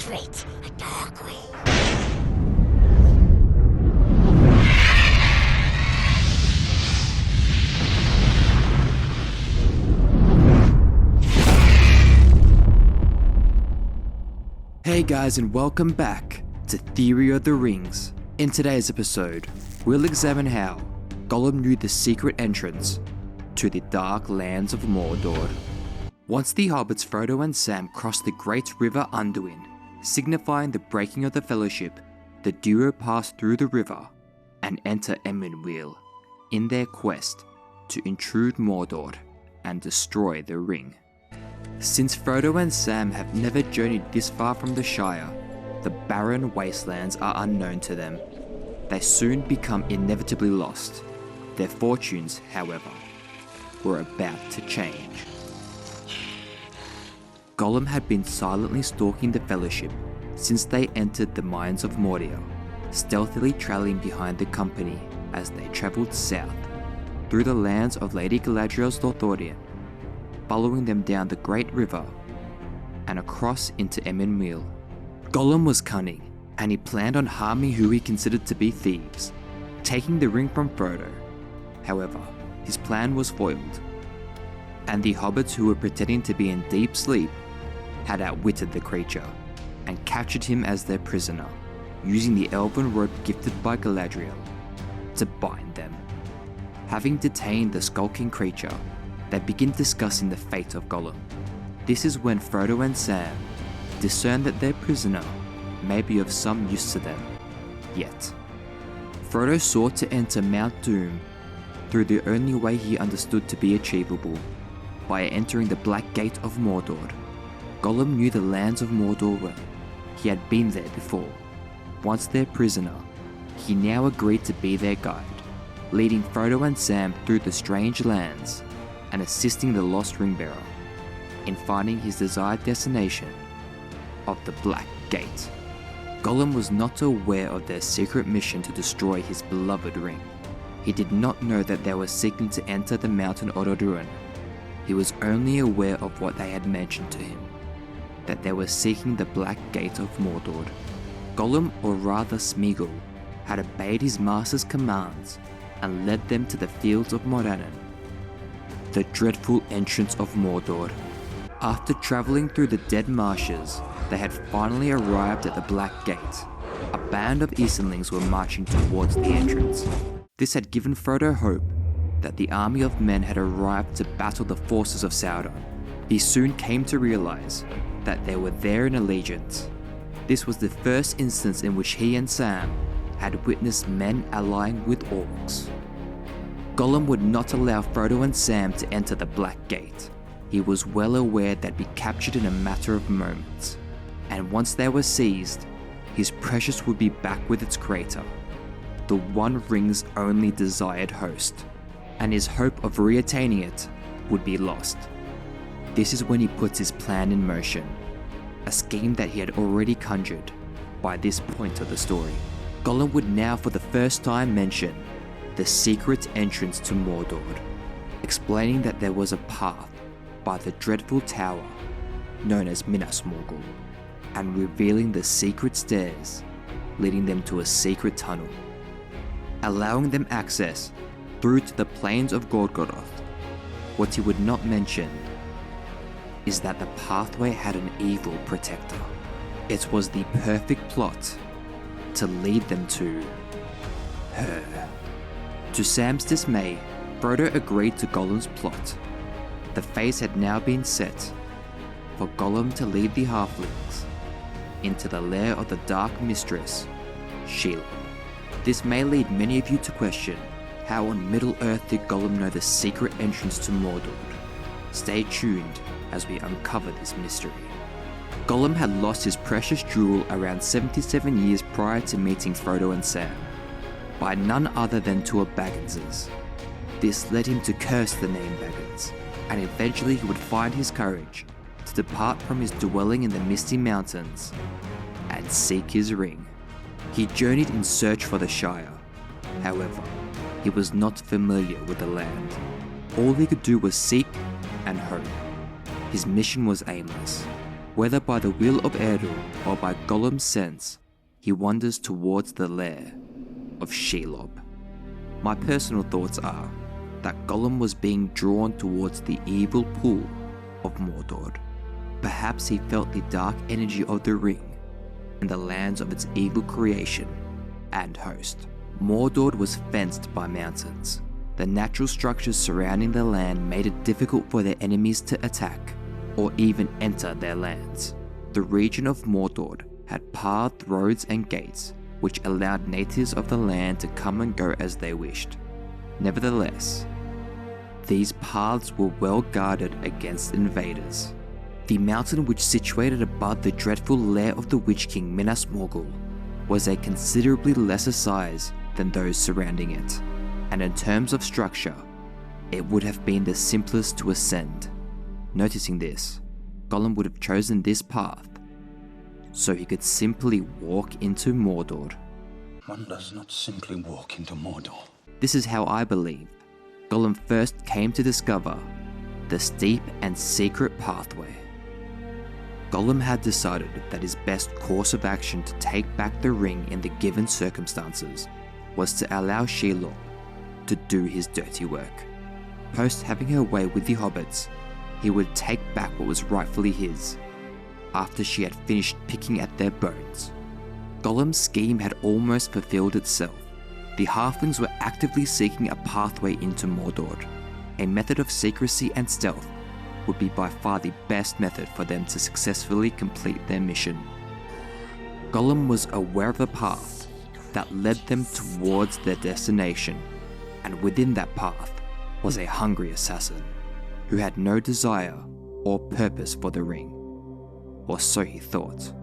penetrate the dark ring. Hey guys, and welcome back to Theory of the Rings. In today's episode, we'll examine how Gollum knew the secret entrance to the dark lands of Mordor. Once the hobbits Frodo and Sam cross the great river Anduin, signifying the breaking of the Fellowship, the duo pass through the river and enter Emyn in their quest to intrude Mordor and destroy the ring. Since Frodo and Sam have never journeyed this far from the Shire, the barren wastelands are unknown to them. They soon become inevitably lost. Their fortunes, however, were about to change. Gollum had been silently stalking the Fellowship since they entered the mines of Moria, stealthily trailing behind the company as they travelled south through the lands of Lady Galadriel's Lothlorien, following them down the Great River and across into Emyn Muil. Gollum was cunning, and he planned on harming who he considered to be thieves, taking the ring from Frodo. However, his plan was foiled, and the hobbits who were pretending to be in deep sleep had outwitted the creature and captured him as their prisoner, using the elven rope gifted by Galadriel to bind them. Having detained the skulking creature, they begin discussing the fate of Gollum. This is when Frodo and Sam discern that their prisoner may be of some use to them. Yet, Frodo sought to enter Mount Doom through the only way he understood to be achievable, by entering the Black Gate of Mordor. Gollum knew the lands of Mordor well. He had been there before. Once their prisoner, he now agreed to be their guide, leading Frodo and Sam through the strange lands and assisting the lost ring bearer in finding his desired destination of the Black Gate. Gollum was not aware of their secret mission to destroy his beloved ring. He did not know that they were seeking to enter the mountain Orodruin. He was only aware of what they had mentioned to him, that they were seeking the Black Gate of Mordor. Gollum, or rather Smeagol, had obeyed his master's commands and led them to the fields of Morannon, the dreadful entrance of Mordor. After travelling through the dead marshes, they had finally arrived at the Black Gate. A band of Easterlings were marching towards the entrance. This had given Frodo hope that the army of men had arrived to battle the forces of Sauron. He soon came to realise that they were there in allegiance. This was the first instance in which he and Sam had witnessed men allying with orcs. Gollum would not allow Frodo and Sam to enter the Black Gate. He was well aware they'd be captured in a matter of moments, and once they were seized, his precious would be back with its creator, the One Ring's only desired host, and his hope of reattaining it would be lost. This is when he puts his plan in motion, a scheme that he had already conjured by this point of the story. Gollum would now for the first time mention the secret entrance to Mordor, explaining that there was a path by the dreadful tower known as Minas Morgul, and revealing the secret stairs leading them to a secret tunnel, allowing them access through to the plains of Gorgoroth. What he would not mention is that the pathway had an evil protector. It was the perfect plot to lead them to her. To Sam's dismay, Frodo agreed to Gollum's plot. The phase had now been set for Gollum to lead the halflings into the lair of the Dark Mistress, Shelob. This may lead many of you to question, how on Middle-earth did Gollum know the secret entrance to Mordor? Stay tuned as we uncover this mystery. Gollum had lost his precious jewel around 77 years prior to meeting Frodo and Sam, by none other than Tor Bagginses. This led him to curse the name Baggins, and eventually he would find his courage to depart from his dwelling in the Misty Mountains and seek his ring. He journeyed in search for the Shire. However, he was not familiar with the land. All he could do was seek and hope. His mission was aimless. Whether by the will of Errol or by Gollum's sense, he wanders towards the lair of Shelob. My personal thoughts are that Gollum was being drawn towards the evil pool of Mordor. Perhaps he felt the dark energy of the ring and the lands of its evil creation and host. Mordor was fenced by mountains. The natural structures surrounding the land made it difficult for their enemies to attack or even enter their lands. The region of Mordor had paved roads and gates which allowed natives of the land to come and go as they wished. Nevertheless, these paths were well guarded against invaders. The mountain which situated above the dreadful lair of the Witch King Minas Morgul was a considerably lesser size than those surrounding it, and in terms of structure, it would have been the simplest to ascend. Noticing this, Gollum would have chosen this path so he could simply walk into Mordor. One does not simply walk into Mordor. This is how I believe Gollum first came to discover the steep and secret pathway. Gollum had decided that his best course of action to take back the ring in the given circumstances was to allow Shelob to do his dirty work. Post having her way with the hobbits, he would take back what was rightfully his, after she had finished picking at their bones. Gollum's scheme had almost fulfilled itself. The halflings were actively seeking a pathway into Mordor. A method of secrecy and stealth would be by far the best method for them to successfully complete their mission. Gollum was aware of the path that led them towards their destination, and within that path was a hungry assassin who had no desire or purpose for the ring, or so he thought.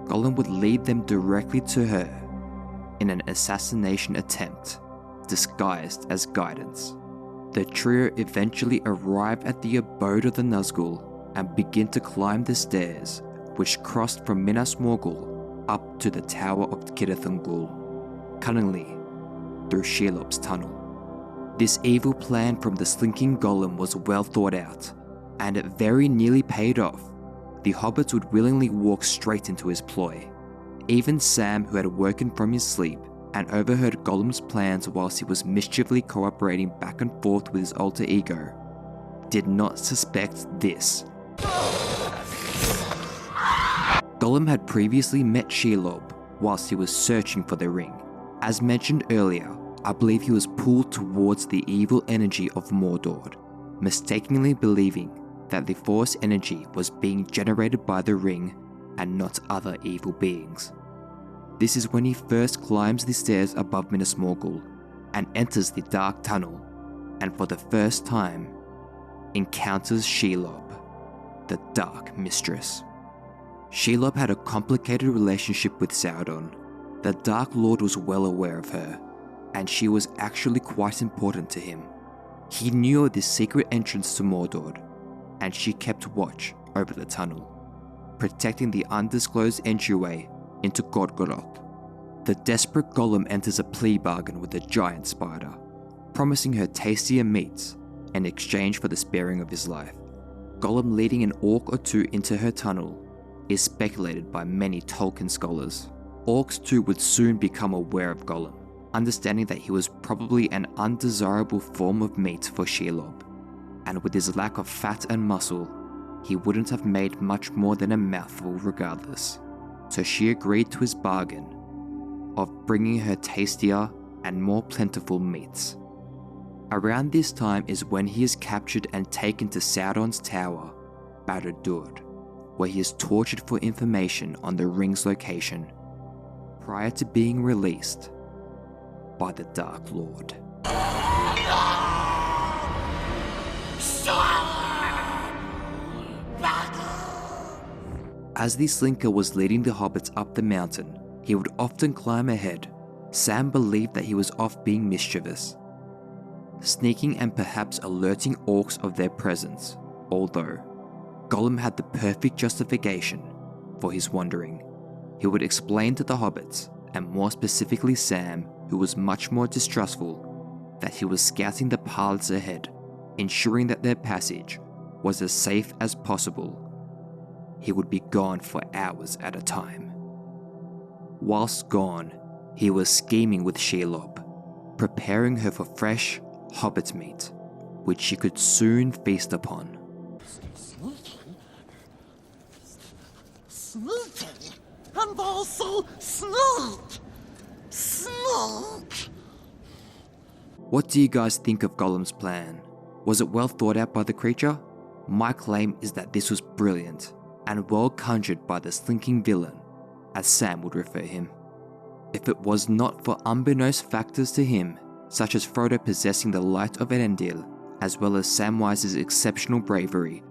Gollum would lead them directly to her in an assassination attempt, disguised as guidance. The trio eventually arrived at the abode of the Nazgul and begin to climb the stairs which crossed from Minas Morgul up to the Tower of Cirith Ungol, cunningly through Shelob's tunnel. This evil plan from the slinking Gollum was well thought out, and it very nearly paid off. The hobbits would willingly walk straight into his ploy. Even Sam, who had woken from his sleep and overheard Gollum's plans whilst he was mischievously cooperating back and forth with his alter ego, did not suspect this. Gollum had previously met Shelob whilst he was searching for the ring. As mentioned earlier, I believe he was pulled towards the evil energy of Mordor, mistakenly believing that the Force energy was being generated by the ring and not other evil beings. This is when he first climbs the stairs above Minas Morgul and enters the dark tunnel, and for the first time encounters Shelob, the Dark Mistress. Shelob had a complicated relationship with Sauron. The Dark Lord was well aware of her, and she was actually quite important to him. He knew of this secret entrance to Mordor, and she kept watch over the tunnel, protecting the undisclosed entryway into Gorgoroth. The desperate Gollum enters a plea bargain with the giant spider, promising her tastier meats in exchange for the sparing of his life. Gollum leading an orc or two into her tunnel is speculated by many Tolkien scholars. Orcs too would soon become aware of Gollum, understanding that he was probably an undesirable form of meat for Shelob, and with his lack of fat and muscle, he wouldn't have made much more than a mouthful regardless. So she agreed to his bargain of bringing her tastier and more plentiful meats. Around this time is when he is captured and taken to Sauron's tower, Barad-dûr, where he is tortured for information on the ring's location, prior to being released by the Dark Lord. As the Slinker was leading the hobbits up the mountain, he would often climb ahead. Sam believed that he was off being mischievous, sneaking and perhaps alerting orcs of their presence, although Gollum had the perfect justification for his wandering. He would explain to the hobbits, and more specifically Sam, who was much more distrustful, that he was scouting the paths ahead, ensuring that their passage was as safe as possible. he would be gone for hours at a time. Whilst gone, he was scheming with Shelob, preparing her for fresh hobbit meat, which she could soon feast upon. Sneaky, and also sneak! Sneak! What do you guys think of Gollum's plan? Was it well thought out by the creature? My claim is that this was brilliant and well conjured by the slinking villain, as Sam would refer him. If it was not for unbeknownst factors to him, such as Frodo possessing the light of Elendil, as well as Samwise's exceptional bravery,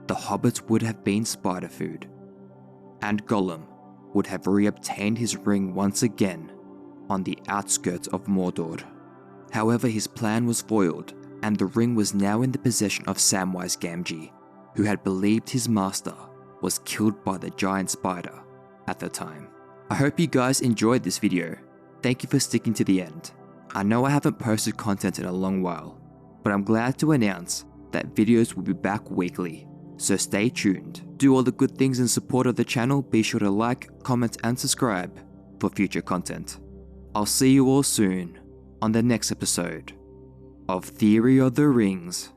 the hobbits would have been spider food, and Gollum would have reobtained his ring once again on the outskirts of Mordor. However, his plan was foiled, and the ring was now in the possession of Samwise Gamgee, who had believed his master was killed by the giant spider at the time. I hope you guys enjoyed this video. Thank you for sticking to the end. I know I haven't posted content in a long while, but I'm glad to announce that videos will be back weekly, so stay tuned. Do all the good things in support of the channel. Be sure to like, comment and subscribe for future content. I'll see you all soon on the next episode of Theory of the Rings.